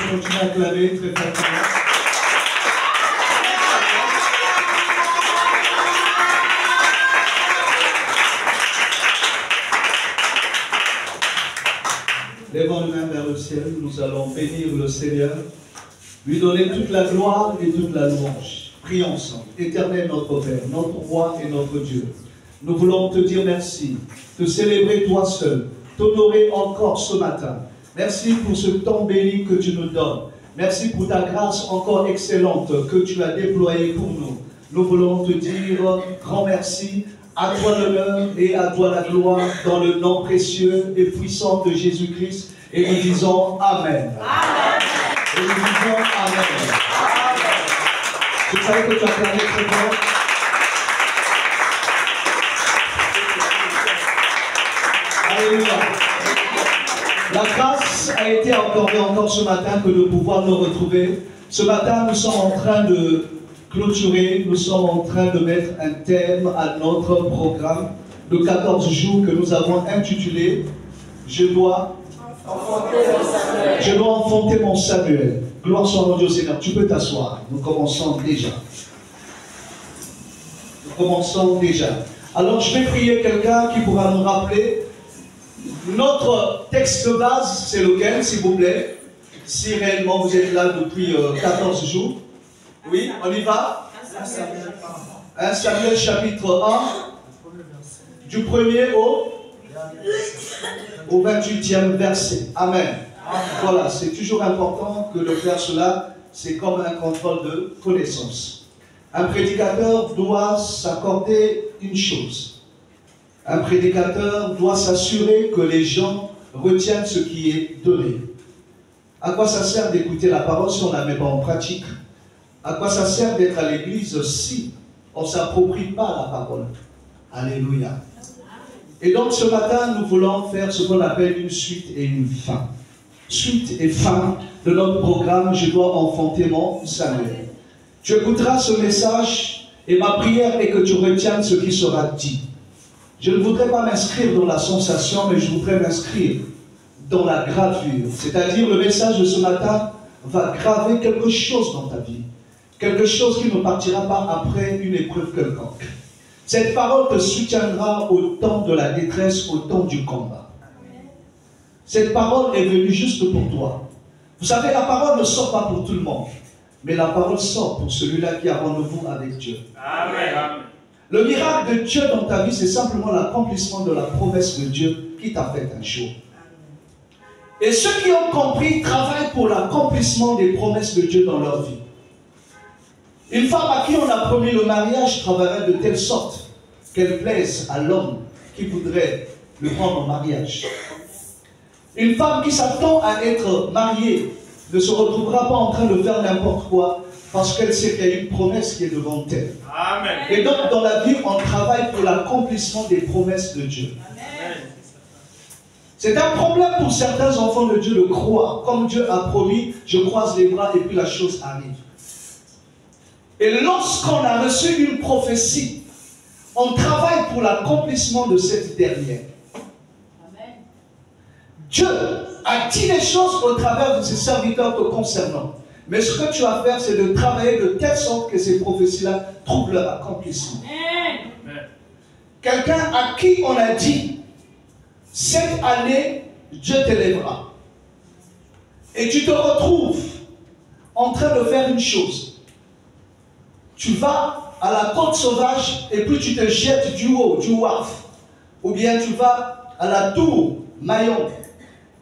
continuer à acclamer très fortement. Lèvons les mains vers le ciel, nous allons bénir le Seigneur, lui donner toute la gloire et toute la louange. Prions ensemble. Éternel notre Père, notre Roi et notre Dieu, nous voulons te dire merci, te célébrer toi seul, t'honorer encore ce matin. Merci pour ce temps béni que tu nous donnes. Merci pour ta grâce encore excellente que tu as déployée pour nous. Nous voulons te dire grand merci. À toi l'honneur et à toi la gloire dans le nom précieux et puissant de Jésus-Christ. Et nous disons Amen. Amen. Et nous disons Amen. Amen. Tu savais que tu as parlé très fort. Alléluia. La grâce a été accordée encore ce matin que de pouvoir nous retrouver. Ce matin, nous sommes en train de clôturer, nous sommes en train de mettre un thème à notre programme de 14 jours que nous avons intitulé « Je dois enfanter mon Samuel ». Gloire soit rendue au Seigneur. Tu peux t'asseoir. Nous commençons déjà. Nous commençons déjà. Alors je vais prier quelqu'un qui pourra nous rappeler. Notre texte de base, c'est lequel, s'il vous plaît? Si réellement vous êtes là depuis 14 jours. Oui, on y va. 1 Samuel chapitre 1, du 1er au 28e verset. Amen. Voilà, c'est toujours important que de faire cela. C'est comme un contrôle de connaissance. Un prédicateur doit s'accorder une chose. Un prédicateur doit s'assurer que les gens retiennent ce qui est donné. À quoi ça sert d'écouter la parole si on ne la met pas en pratique? À quoi ça sert d'être à l'église si on ne s'approprie pas la parole? Alléluia. Et donc ce matin, nous voulons faire ce qu'on appelle une suite et une fin. Suite et fin de notre programme, je dois enfanter mon Samuel. Tu écouteras ce message et ma prière est que tu retiennes ce qui sera dit. Je ne voudrais pas m'inscrire dans la sensation, mais je voudrais m'inscrire dans la gravure. C'est-à-dire le message de ce matin va graver quelque chose dans ta vie. Quelque chose qui ne partira pas après une épreuve quelconque. Cette parole te soutiendra au temps de la détresse, au temps du combat. Cette parole est venue juste pour toi. Vous savez, la parole ne sort pas pour tout le monde. Mais la parole sort pour celui-là qui a rendez-vous avec Dieu. Amen. Le miracle de Dieu dans ta vie, c'est simplement l'accomplissement de la promesse de Dieu qui t'a fait un jour. Et ceux qui ont compris travaillent pour l'accomplissement des promesses de Dieu dans leur vie. Une femme à qui on a promis le mariage travaillerait de telle sorte qu'elle plaise à l'homme qui voudrait le prendre en mariage. Une femme qui s'attend à être mariée ne se retrouvera pas en train de faire n'importe quoi parce qu'elle sait qu'il y a une promesse qui est devant elle. Amen. Et donc dans la vie, on travaille pour l'accomplissement des promesses de Dieu. C'est un problème pour certains enfants de Dieu de croire. Comme Dieu a promis, je croise les bras et puis la chose arrive. Et lorsqu'on a reçu une prophétie, on travaille pour l'accomplissement de cette dernière. Amen. Dieu a dit les choses au travers de ses serviteurs te concernant. Mais ce que tu as à faire, c'est de travailler de telle sorte que ces prophéties-là trouvent leur accomplissement. Amen. Quelqu'un à qui on a dit, cette année, Dieu t'élèvera. Et tu te retrouves en train de faire une chose. Tu vas à la côte sauvage et puis tu te jettes du haut, du WAF. Ou bien tu vas à la tour Maillon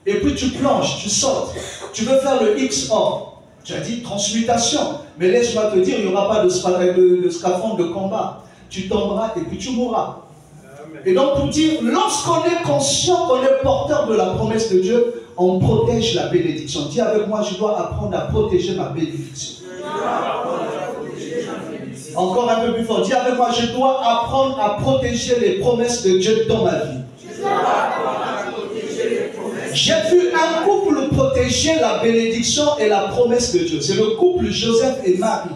et puis tu plonges, tu sautes. Tu veux faire le XOR. Tu as dit transmutation. Mais laisse-moi te dire, il n'y aura pas de scaphandre de combat. Tu tomberas et puis tu mourras. Amen. Et donc pour dire, lorsqu'on est conscient qu'on est porteur de la promesse de Dieu, on protège la bénédiction. Dis avec moi, je dois apprendre à protéger ma bénédiction. Encore un peu plus fort. Dis avec moi, je dois apprendre à protéger les promesses de Dieu dans ma vie. J'ai vu un couple protéger la bénédiction et la promesse de Dieu. C'est le couple Joseph et Marie.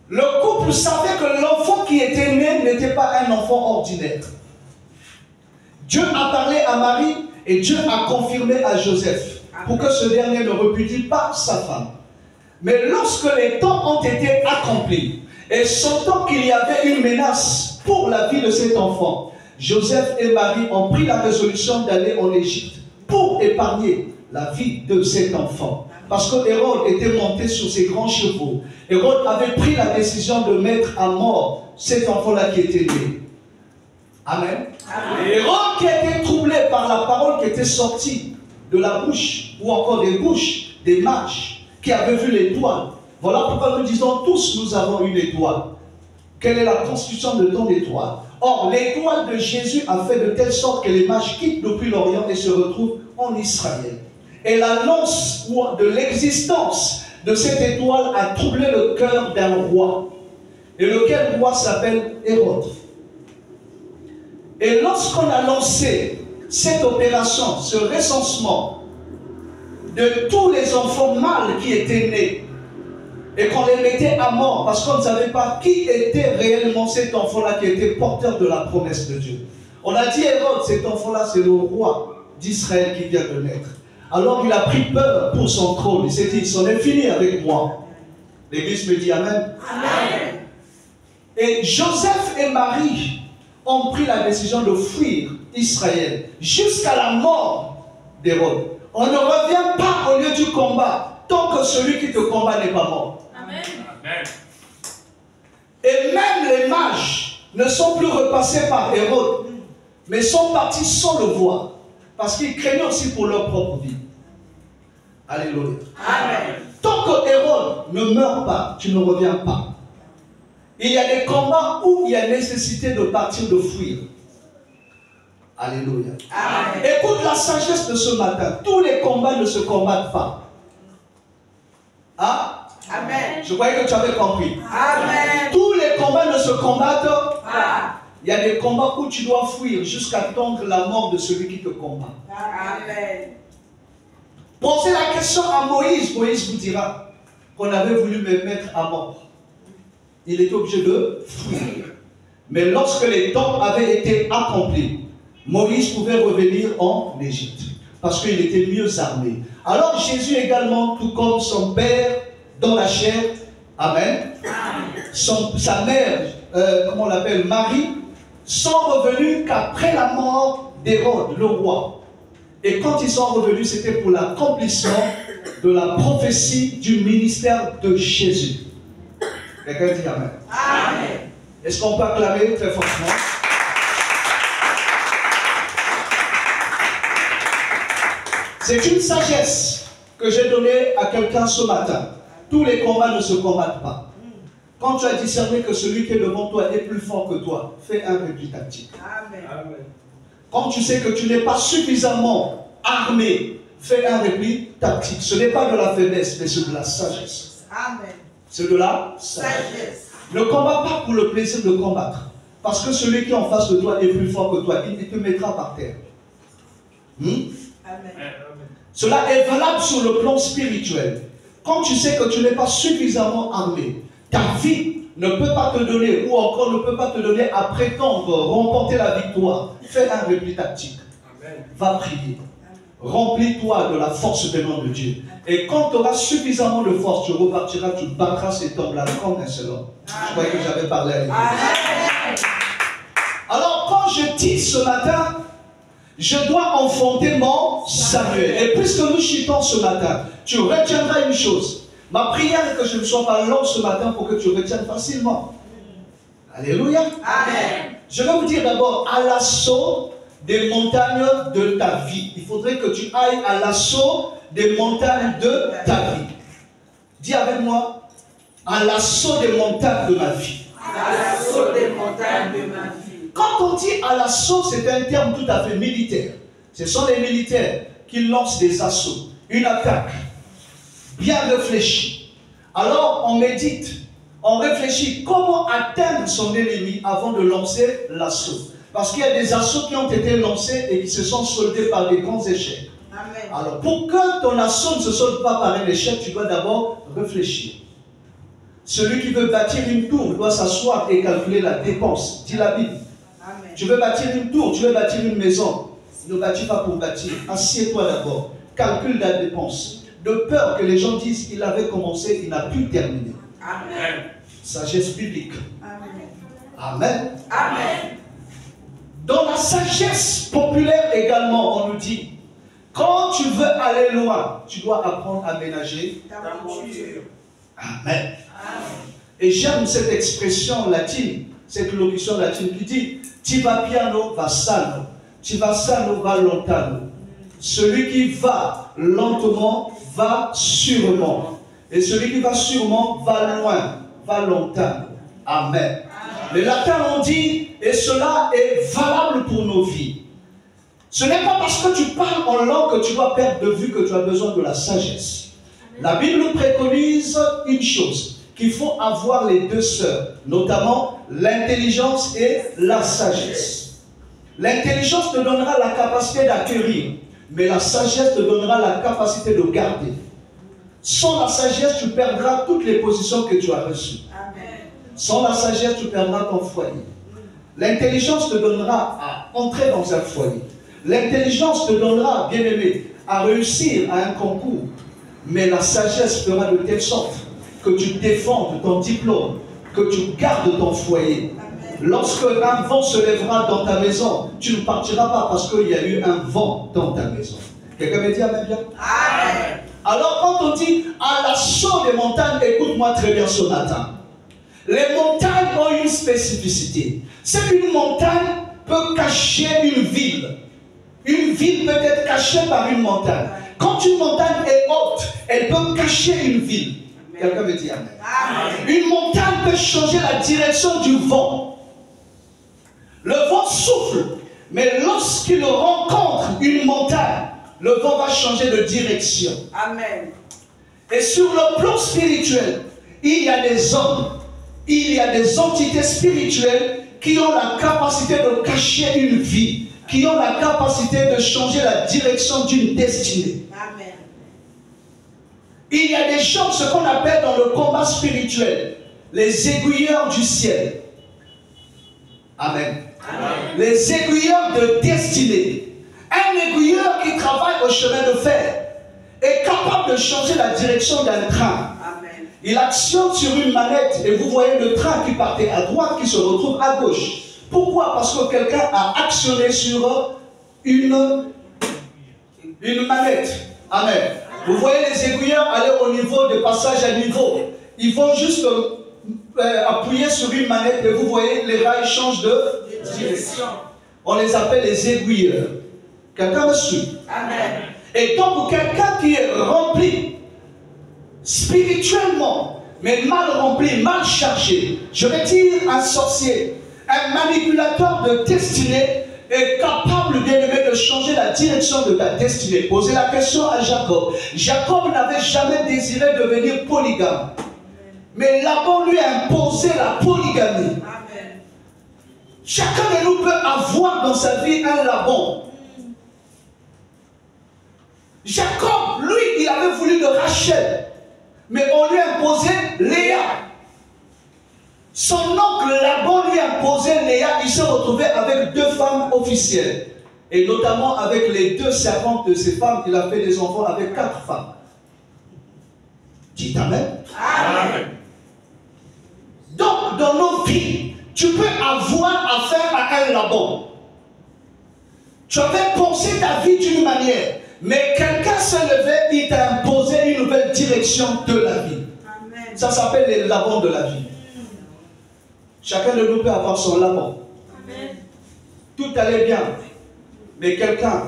Le couple savait que l'enfant qui était né n'était pas un enfant ordinaire. Dieu a parlé à Marie et Dieu a confirmé à Joseph. pour que ce dernier ne repudie pas sa femme. Mais lorsque les temps ont été accomplis, et sentant qu'il y avait une menace pour la vie de cet enfant, Joseph et Marie ont pris la résolution d'aller en Égypte pour épargner la vie de cet enfant. Parce que Hérode était monté sur ses grands chevaux. Hérode avait pris la décision de mettre à mort cet enfant-là qui était né. Amen. Amen. Hérode qui a été troublé par la parole qui était sortie de la bouche, ou encore des bouches des mages qui avaient vu l'étoile. Voilà pourquoi nous disons tous, nous avons une étoile. Quelle est la constitution de ton étoile? Or, l'étoile de Jésus a fait de telle sorte que les mages quittent depuis l'Orient et se retrouvent en Israël. Et l'annonce de l'existence de cette étoile a troublé le cœur d'un roi. Et lequel roi s'appelle Hérode. Et lorsqu'on a lancé cette opération, ce recensement de tous les enfants mâles qui étaient nés, et qu'on les mettait à mort parce qu'on ne savait pas qui était réellement cet enfant-là qui était porteur de la promesse de Dieu. On a dit Hérode, cet enfant-là c'est le roi d'Israël qui vient de naître. Alors il a pris peur pour son trône. Il s'est dit, c'en est fini avec moi. L'église me dit Amen. Amen. Et Joseph et Marie ont pris la décision de fuir Israël jusqu'à la mort d'Hérode. On ne revient pas au lieu du combat tant que celui qui te combat n'est pas mort. Amen. Et même les mages ne sont plus repassés par Hérode, mais sont partis sans le voir, parce qu'ils craignaient aussi pour leur propre vie. Alléluia. Amen. Tant que Hérode ne meurt pas, tu ne reviens pas. Il y a des combats où il y a nécessité de partir, de fuir. Alléluia. Amen. Écoute la sagesse de ce matin. Tous les combats ne se combattent pas. Hein? Amen. Je croyais que tu avais compris. Amen. Tous les combats ne se combattent pas. Il y a des combats où tu dois fuir jusqu'à attendre la mort de celui qui te combat. Amen. Posez la question à Moïse. Moïse vous dira qu'on avait voulu me mettre à mort. Il était obligé de fuir. Mais lorsque les temps avaient été accomplis, Moïse pouvait revenir en Égypte. Parce qu'il était mieux armé. Alors Jésus également, tout comme son père dans la chair, Amen, sa mère, comment on l'appelle, Marie, sont revenus qu'après la mort d'Hérode, le roi. Et quand ils sont revenus, c'était pour l'accomplissement de la prophétie du ministère de Jésus. Quelqu'un dit Amen. Amen. Est-ce qu'on peut acclamer très fortement? C'est une sagesse que j'ai donnée à quelqu'un ce matin. Tous les combats ne se combattent pas. Quand tu as discerné que celui qui est devant toi est plus fort que toi, fais un repli tactique. Amen. Quand tu sais que tu n'es pas suffisamment armé, fais un repli tactique. Ce n'est pas de la faiblesse, mais c'est de la sagesse. Amen. C'est de la sagesse. Ne combat pas pour le plaisir de combattre. Parce que celui qui est en face de toi est plus fort que toi. Il te mettra par terre. Amen. Cela est valable sur le plan spirituel. Quand tu sais que tu n'es pas suffisamment armé, ta vie ne peut pas te donner, ou encore ne peut pas te donner à prétendre remporter la victoire. Fais un repli tactique. Amen. Va prier. Remplis-toi de la force venant de Dieu. Et quand tu auras suffisamment de force, tu repartiras, tu battras cet homme-là comme un seul homme. Je croyais que j'avais parlé à l'église. Alors quand je dis ce matin, je dois enfanter mon Samuel. Et puisque nous chutons ce matin, tu retiendras une chose. Ma prière est que je ne sois pas long ce matin pour que tu retiennes facilement. Alléluia. Amen. Je vais vous dire d'abord à l'assaut des montagnes de ta vie. Il faudrait que tu ailles à l'assaut des montagnes de ta vie. Dis avec moi, à l'assaut des montagnes de ma vie. À l'assaut des montagnes de ma vie. Quand on dit à l'assaut, c'est un terme tout à fait militaire. Ce sont les militaires qui lancent des assauts, une attaque bien réfléchie. Alors on médite, on réfléchit comment atteindre son ennemi avant de lancer l'assaut. Parce qu'il y a des assauts qui ont été lancés et qui se sont soldés par des grands échecs. Amen. Alors pour que ton assaut ne se solde pas par un échec, tu dois d'abord réfléchir. Celui qui veut bâtir une tour doit s'asseoir et calculer la dépense, dit la Bible. Amen. Tu veux bâtir une tour, tu veux bâtir une maison. Ne bâtis pas pour bâtir. Assieds-toi d'abord. calcul de la dépense, de peur que les gens disent qu'il avait commencé, il n'a pu terminer. Amen. Sagesse biblique. Amen. Amen. Amen. Dans la sagesse populaire également, on nous dit, quand tu veux aller loin, tu dois apprendre à ménager ta voiture. Amen. Et j'aime cette expression latine, cette locution latine qui dit, ti va piano, va sano, ti va sano, va lontano. Celui qui va lentement, va sûrement. Et celui qui va sûrement, va loin, va longtemps. Amen. Les latins ont dit, et cela est valable pour nos vies. Ce n'est pas parce que tu parles en langue que tu dois perdre de vue que tu as besoin de la sagesse. La Bible préconise une chose, qu'il faut avoir les deux sœurs, notamment l'intelligence et la sagesse. L'intelligence te donnera la capacité d'acquérir, mais la sagesse te donnera la capacité de garder. Sans la sagesse, tu perdras toutes les positions que tu as reçues. Sans la sagesse, tu perdras ton foyer. L'intelligence te donnera à entrer dans un foyer. L'intelligence te donnera, bien aimé, à réussir à un concours. Mais la sagesse fera de telle sorte que tu défendes ton diplôme, que tu gardes ton foyer. Lorsque un vent se lèvera dans ta maison, tu ne partiras pas parce qu'il y a eu un vent dans ta maison. Quelqu'un me dit Amen bien? Amen. Alors quand on dit à l'assaut des montagnes, écoute-moi très bien ce matin. Les montagnes ont une spécificité. C'est qu'une montagne peut cacher une ville. Une ville peut être cachée par une montagne. Quand une montagne est haute, elle peut cacher une ville. Quelqu'un me dit Amen. Amen. Une montagne peut changer la direction du vent. Le vent souffle, mais lorsqu'il rencontre une montagne, le vent va changer de direction. Amen. Et sur le plan spirituel, il y a des hommes, il y a des entités spirituelles qui ont la capacité de cacher une vie, qui ont la capacité de changer la direction d'une destinée. Amen. Il y a des gens, ce qu'on appelle dans le combat spirituel, les aiguilleurs du ciel. Amen. Amen. Les aiguilleurs de destinée. Un aiguilleur qui travaille au chemin de fer est capable de changer la direction d'un train. Amen. Il actionne sur une manette et vous voyez le train qui partait à droite qui se retrouve à gauche. Pourquoi? Parce que quelqu'un a actionné sur une manette. Amen. Vous voyez les aiguilleurs aller au niveau de passage à niveau. Ils vont juste appuyer sur une manette et vous voyez les rails changent de direction. On les appelle les aiguilleurs. Quelqu'un me suit? Amen. Et donc pour quelqu'un qui est rempli spirituellement, mais mal rempli, mal chargé, je vais dire un sorcier, un manipulateur de destinée est capable, bien aimé, de changer la direction de ta destinée. Posez la question à Jacob. Jacob n'avait jamais désiré devenir polygame. Mais Laban lui a imposé la polygamie. Amen. Chacun de nous peut avoir dans sa vie un Laban. Jacob, lui, il avait voulu de Rachel. Mais on lui a imposé Léa. Son oncle Laban lui a imposé Léa. Il s'est retrouvé avec 2 femmes officielles. Et notamment avec les 2 servantes de ces femmes. Il a fait des enfants avec 4 femmes. Dites Amen. Amen. Donc, dans nos vies, tu peux avoir affaire à un Laban. Tu avais pensé ta vie d'une manière. Mais quelqu'un s'est levé, il t'a imposé une nouvelle direction de la vie. Amen. Ça s'appelle les Labans de la vie. Chacun de nous peut avoir son Laban. Amen. Tout allait bien. Mais quelqu'un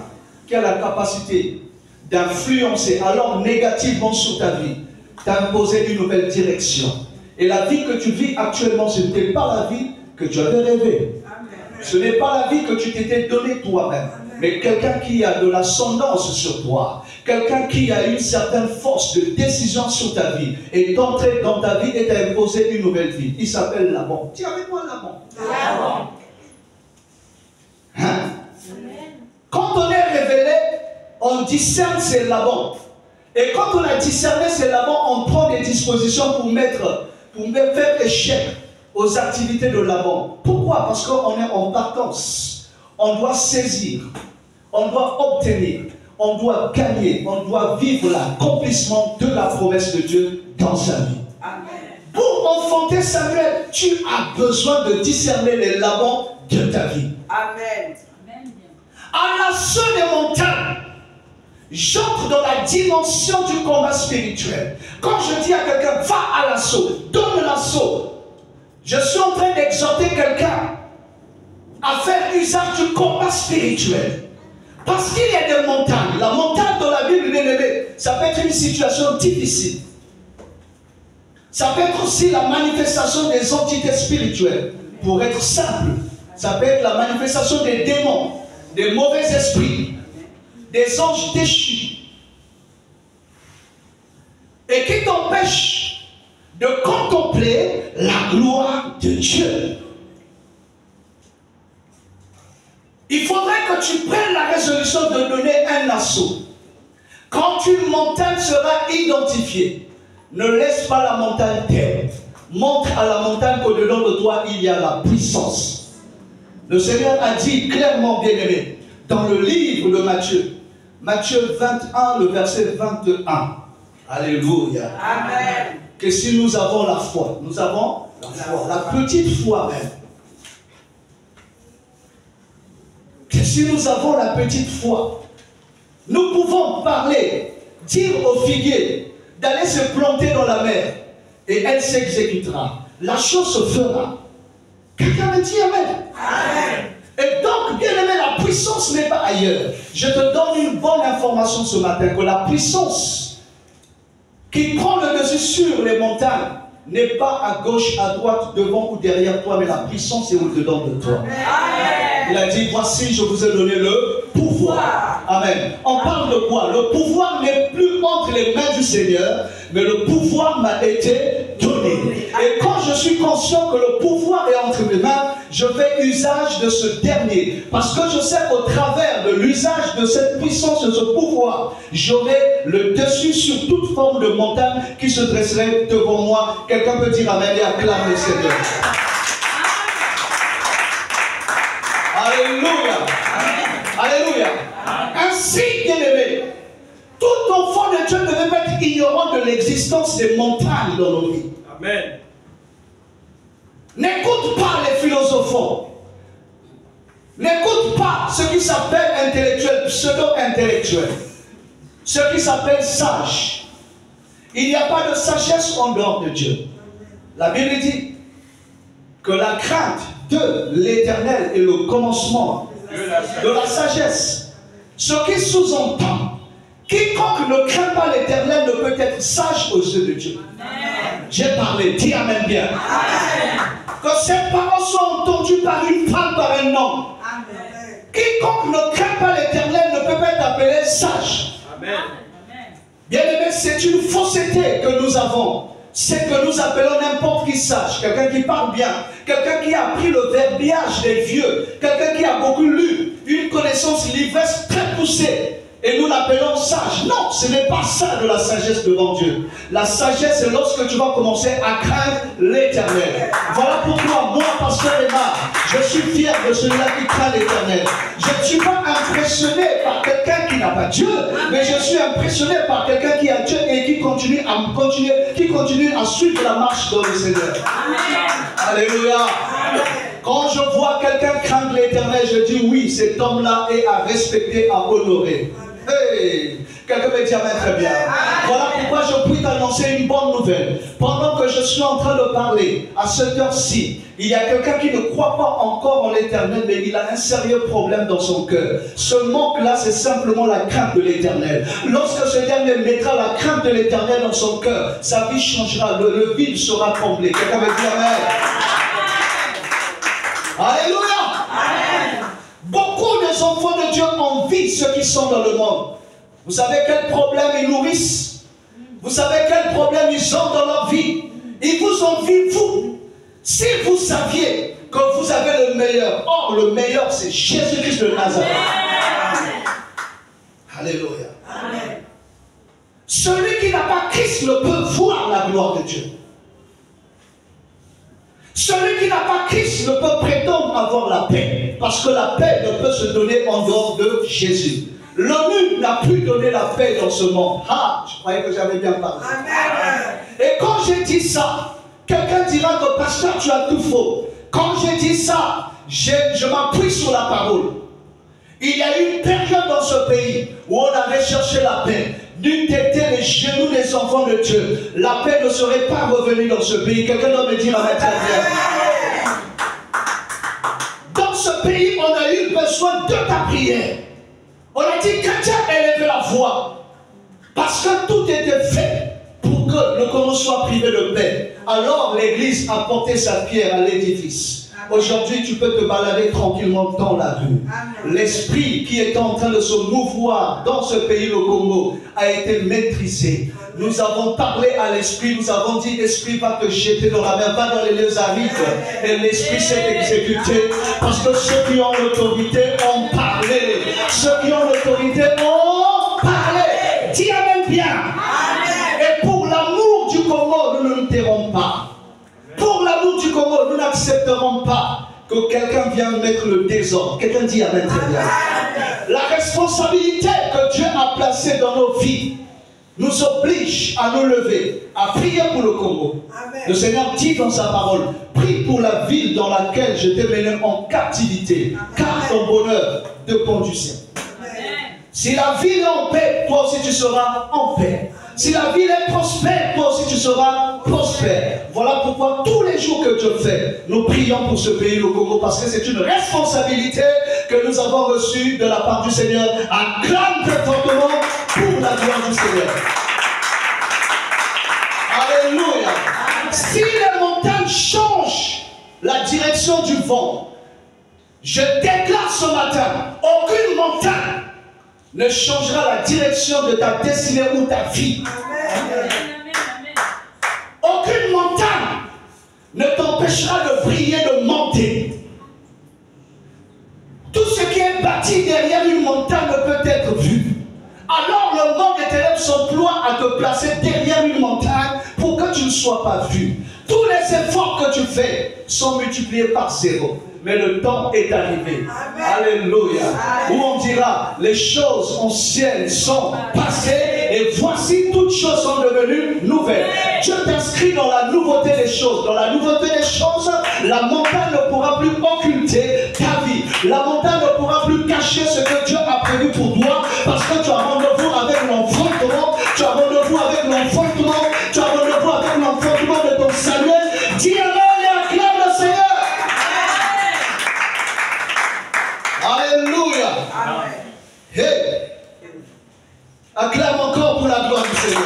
qui a la capacité d'influencer alors négativement sur ta vie, t'a imposé une nouvelle direction. Et la vie que tu vis actuellement, ce n'était pas la vie que tu avais rêvée. Ce n'est pas la vie que tu t'étais donnée toi-même. Mais quelqu'un qui a de l'ascendance sur toi, quelqu'un qui a une certaine force de décision sur ta vie, est entré dans ta vie et t'a imposé une nouvelle vie. Il s'appelle Laban. Dis avec moi Laban. Laban. Hein? Quand on est révélé, on discerne c'est Laban. Et quand on a discerné c'est Laban, on prend des dispositions pour faire échec aux activités de Laban. Pourquoi? Parce qu'on est en partance. On doit saisir. On doit obtenir, on doit gagner, on doit vivre l'accomplissement de la promesse de Dieu dans sa vie. Amen. Pour enfanter Samuel, tu as besoin de discerner les laments de ta vie. Amen. À l'assaut des montagnes, j'entre dans la dimension du combat spirituel. Quand je dis à quelqu'un, va à l'assaut, donne l'assaut, je suis en train d'exhorter quelqu'un à faire usage du combat spirituel. Parce qu'il y a des montagnes. La montagne dans la Bible, bien aimé, ça peut être une situation difficile. Ça peut être aussi la manifestation des entités spirituelles. Pour être simple, ça peut être la manifestation des démons, des mauvais esprits, des anges déchus. Et qui t'empêche de contempler la gloire de Dieu. Il faudrait que tu prennes la résolution de donner un assaut. Quand une montagne sera identifiée, ne laisse pas la montagne taire. Montre à la montagne qu'au-dedans de toi, il y a la puissance. Le Seigneur a dit clairement, bien-aimé, dans le livre de Matthieu, Matthieu 21, le verset 21. Alléluia. Amen. Que si nous avons la foi, nous avons la foi, la petite foi même. Que si nous avons la petite foi, nous pouvons parler, dire au figuier d'aller se planter dans la mer et elle s'exécutera. La chose se fera. Quelqu'un me dit Amen. Amen. Et donc, bien aimé, la puissance n'est pas ailleurs. Je te donne une bonne information ce matin, que la puissance qui prend le dessus sur les montagnes n'est pas à gauche, à droite, devant ou derrière toi, mais la puissance est au-dedans de toi. Amen. Il a dit, voici, je vous ai donné le pouvoir. Amen. On parle de quoi? Le pouvoir n'est plus entre les mains du Seigneur, mais le pouvoir m'a été donné. Et quand je suis conscient que le pouvoir est entre mes mains, je fais usage de ce dernier. Parce que je sais qu'au travers de l'usage de cette puissance, de ce pouvoir, j'aurai le dessus sur toute forme de montagne qui se dresserait devant moi. Quelqu'un peut dire Amen et acclame le Seigneur. Alléluia. Alléluia. Ainsi, bien-aimé, tout enfant de Dieu ne devait pas être ignorant de l'existence des montagnes dans nos vies. Amen. N'écoute pas les philosophants. N'écoute pas ce qui s'appelle intellectuel, pseudo-intellectuel. Ce qui s'appelle sage. Il n'y a pas de sagesse en dehors de Dieu. La Bible dit que la crainte de l'Éternel est le commencement de la sagesse. Ce qui sous-entend, quiconque ne craint pas l'Éternel ne peut être sage aux yeux de Dieu. J'ai parlé, dis Amen bien. Amen. Que ces paroles soient entendues par une femme, par un homme. Amen. Quiconque ne craint pas l'Éternel ne peut pas être appelé sage. Amen. Bien-aimé, c'est une fausseté que nous avons. C'est que nous appelons n'importe qui sage, quelqu'un qui parle bien, quelqu'un qui a appris le verbiage des vieux, quelqu'un qui a beaucoup lu, une connaissance livresque très poussée. Et nous l'appelons sage. Non, ce n'est pas ça de la sagesse devant Dieu. La sagesse, c'est lorsque tu vas commencer à craindre l'Éternel. Voilà pourquoi moi, pasteur Emma, je suis fier de celui-là qui craint l'Éternel. Je ne suis pas impressionné par quelqu'un qui n'a pas Dieu, mais je suis impressionné par quelqu'un qui a Dieu et qui continue à suivre la marche dans le Seigneur. Amen. Alléluia. Amen. Quand je vois quelqu'un craindre l'Éternel, je dis oui, cet homme-là est à respecter, à honorer. Hey, quelqu'un me dit Amen, très bien. Voilà pourquoi je puis t'annoncer une bonne nouvelle. Pendant que je suis en train de parler, à cette heure-ci, il y a quelqu'un qui ne croit pas encore en l'Éternel, mais il a un sérieux problème dans son cœur. Ce manque-là, c'est simplement la crainte de l'Éternel. Lorsque ce dernier mettra la crainte de l'Éternel dans son cœur, sa vie changera, le vide sera comblé. Quelqu'un me dit Amen. Alléluia. Amen. Beaucoup des enfants de Dieu envient ceux qui sont dans le monde. Vous savez quel problème ils nourrissent? Vous savez quel problème ils ont dans leur vie? Ils vous envient, vous. Si vous saviez que vous avez le meilleur, or le meilleur c'est Jésus-Christ de Nazareth. Amen. Alléluia. Amen. Celui qui n'a pas Christ ne peut voir la gloire de Dieu. Celui qui n'a pas Christ ne peut prétendre avoir la paix. Parce que la paix ne peut se donner en dehors de Jésus. L'ONU n'a plus donné la paix dans ce monde. Ah, je croyais que j'avais bien parlé. Amen. Et quand j'ai dit ça, quelqu'un dira que pasteur, tu as tout faux. Quand j'ai dit ça, je m'appuie sur la parole. Il y a eu une période dans ce pays où on avait cherché la paix. N'eût été les genoux des enfants de Dieu, la paix ne serait pas revenue dans ce pays. Quelqu'un doit me dire avec la bien. Dans ce pays, on a eu besoin de ta prière. On a dit que Dieu élève la voix. Parce que tout était fait pour que le Congo soit privé de paix. Alors l'Église a porté sa pierre à l'édifice. Aujourd'hui, tu peux te balader tranquillement dans la rue. L'esprit qui est en train de se mouvoir dans ce pays, le Congo, a été maîtrisé. Nous avons parlé à l'esprit, nous avons dit, l'esprit va te jeter dans la mer, va dans les lieux arides. Et l'esprit s'est exécuté. Parce que ceux qui ont l'autorité ont parlé. Ceux qui ont l'autorité ont parlé. Dis amen bien. Et pour l'amour du Congo, nous ne tairons pas. Pour l'amour du Congo, nous n'accepterons pas que quelqu'un vienne mettre le désordre. Quelqu'un dit amen très bien. La responsabilité que Dieu a placée dans nos vies nous oblige à nous lever, à prier pour le Congo. Amen. Le Seigneur dit dans sa parole, prie pour la ville dans laquelle je t'ai mené en captivité, car ton bonheur dépend du ciel. Si la ville est en paix, toi aussi tu seras en paix. Si la ville est prospère, toi aussi tu seras prospère. Voilà pourquoi tous les jours que Dieu fait, nous prions pour ce pays, le Congo, parce que c'est une responsabilité que nous avons reçue de la part du Seigneur. Acclame très fortement pour la gloire du Seigneur. Alléluia. Si les montagnes changent la direction du vent, je déclare ce matin, aucune montagne ne changera la direction de ta destinée ou ta vie. Amen. Aucune montagne ne t'empêchera de briller, de monter. Tout ce qui est bâti derrière une montagne ne peut être vu. Alors le monde des ténèbres s'emploie à te placer derrière une montagne pour que tu ne sois pas vu. Tous les efforts que tu fais sont multipliés par 0. Mais le temps est arrivé. Amen. Alléluia. Amen. Où on dira, les choses anciennes sont passées et voici toutes choses sont devenues nouvelles. Amen. Dieu t'inscrit dans la nouveauté des choses. Dans la nouveauté des choses, la montagne ne pourra plus occulter ta vie. La montagne ne pourra plus cacher ce que Dieu a prévu pour toi parce que tu as rendez-vous avec l'enfantement. Tu as rendez-vous avec l'enfantement. Tu as rendez-vous avec l'enfantement de ton Samuel. Dis amen et acclame le Seigneur. Alléluia. Amen. Hey. Acclame encore pour la gloire du Seigneur.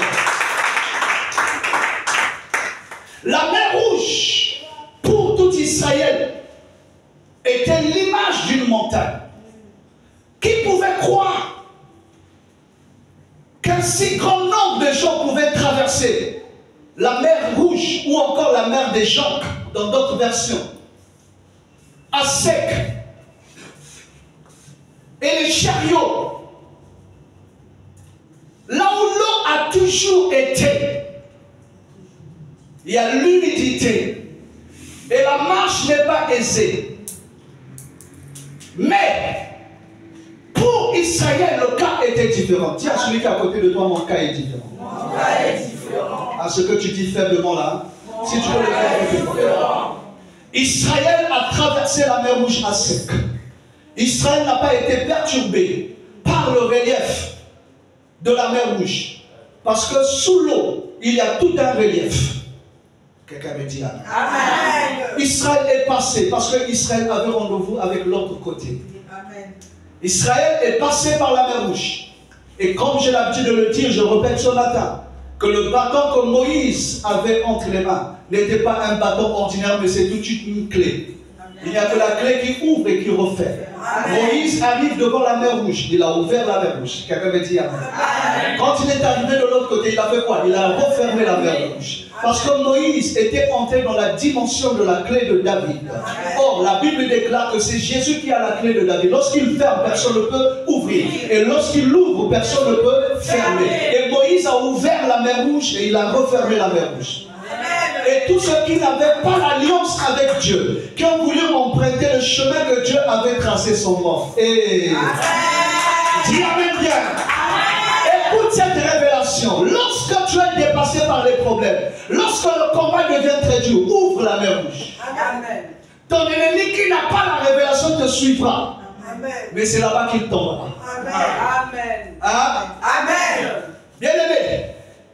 La mer Rouge, pour tout Israël, était l'image d'une montagne. Qui pouvait croire qu'un si grand nombre de gens pouvaient traverser la mer Rouge ou encore la mer des Jonques, dans d'autres versions, à sec? Et les chariots, là où l'eau a toujours été, il y a l'humidité et la marche n'est pas aisée. Mais pour Israël, le cas était différent. Dis à celui qui est à côté de toi, mon cas est différent. Mon cas est différent. À ce que tu dis faiblement là, si tu veux le faire faiblement. Israël a traversé la mer Rouge à sec. Israël n'a pas été perturbé par le relief de la mer Rouge. Parce que sous l'eau, il y a tout un relief. Quelqu'un me dit amen. Amen. Israël est passé parce que Israël avait rendez-vous avec l'autre côté. Amen. Israël est passé par la mer Rouge. Et comme j'ai l'habitude de le dire, je répète ce matin, que le bâton que Moïse avait entre les mains n'était pas un bâton ordinaire, mais c'est toute une clé. Il n'y a que la clé qui ouvre et qui referme. Moïse arrive devant la mer Rouge. Il a ouvert la mer Rouge. Quelqu'un me dit amen. Quand il est arrivé de l'autre côté, il a fait quoi? Il a refermé la mer Rouge. Parce que Moïse était entré dans la dimension de la clé de David. Or, la Bible déclare que c'est Jésus qui a la clé de David. Lorsqu'il ferme, personne ne peut ouvrir. Et lorsqu'il ouvre, personne ne peut fermer. Et Moïse a ouvert la mer Rouge et il a refermé la mer Rouge. Et tous ceux qui n'avaient pas l'alliance avec Dieu, qui ont voulu emprunter le chemin que Dieu avait tracé, sont morts. Et Dis Amen bien. Écoute cette révélation. Lorsque tu es dépassé par les problèmes, lorsque le combat devient très dur, ouvre la mer rouge. Amen. Ton ennemi qui n'a pas la révélation te suivra. Amen. Mais c'est là-bas qu'il tombera. Amen. Amen. Hein? Amen. Bien aimé,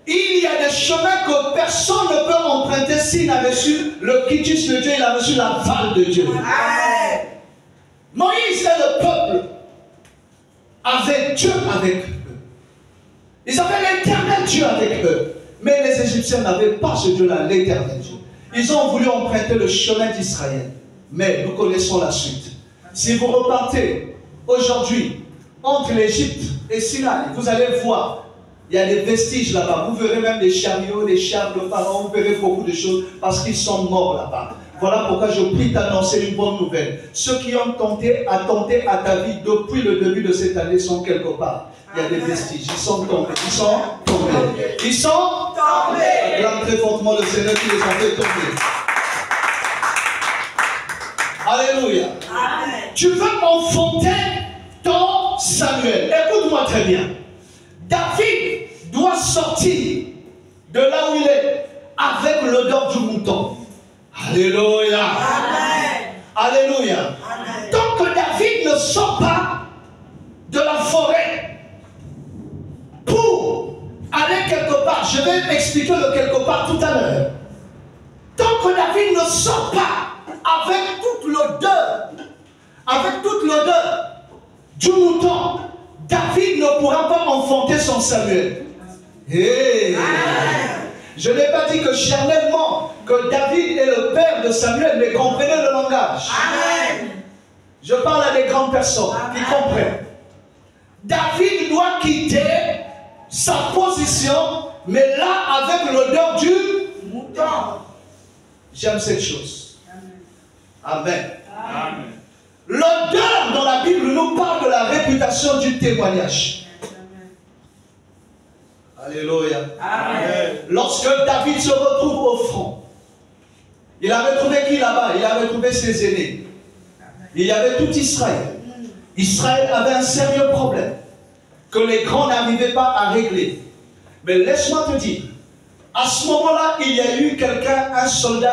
il y a des chemins que personne ne peut emprunter s'il n'a reçu le quitus de Dieu, il a reçu l'aval de Dieu. Amen. Moïse et le peuple avaient Dieu avec eux. Ils avaient l'éternel Dieu avec eux. Mais les Égyptiens n'avaient pas ce Dieu-là, l'éternel Dieu. Ils ont voulu emprunter le chemin d'Israël. Mais nous connaissons la suite. Si vous repartez aujourd'hui entre l'Égypte et Sinaï, vous allez voir, il y a des vestiges là-bas. Vous verrez même des chariots, des chars de Pharaon, vous verrez beaucoup de choses parce qu'ils sont morts là-bas. Voilà pourquoi je prie t'annoncer une bonne nouvelle. Ceux qui ont tenté à ta vie depuis le début de cette année sont quelque part. Il y a des vestiges, ils sont tombés, ils sont tombés. Ils sont tombés. Acclame très fortement le Seigneur qui les a fait tomber. Alléluia. Amen. Tu veux enfanter ton Samuel. Écoute-moi très bien. David doit sortir de là où il est avec l'odeur du mouton. Alléluia. Amen. Alléluia. Amen. Tant que David ne sort pas de la forêt pour aller quelque part, je vais expliquer le quelque part tout à l'heure. Tant que David ne sort pas avec toute l'odeur du mouton, David ne pourra pas enfanter son Samuel. Hey. Je n'ai pas dit que charnellement que David est le père de Samuel, mais comprenez le langage. Amen. Je parle à des grandes personnes qui comprennent. David doit quitter sa position, mais là avec l'odeur du mouton. J'aime cette chose. Amen. Amen. L'odeur dans la Bible nous parle de la réputation du témoignage. Alléluia. Amen. Lorsque David se retrouve au front, il avait trouvé qui là-bas? Il avait trouvé ses aînés. Il y avait tout Israël. Israël avait un sérieux problème que les grands n'arrivaient pas à régler. Mais laisse-moi te dire, à ce moment-là, il y a eu quelqu'un, un soldat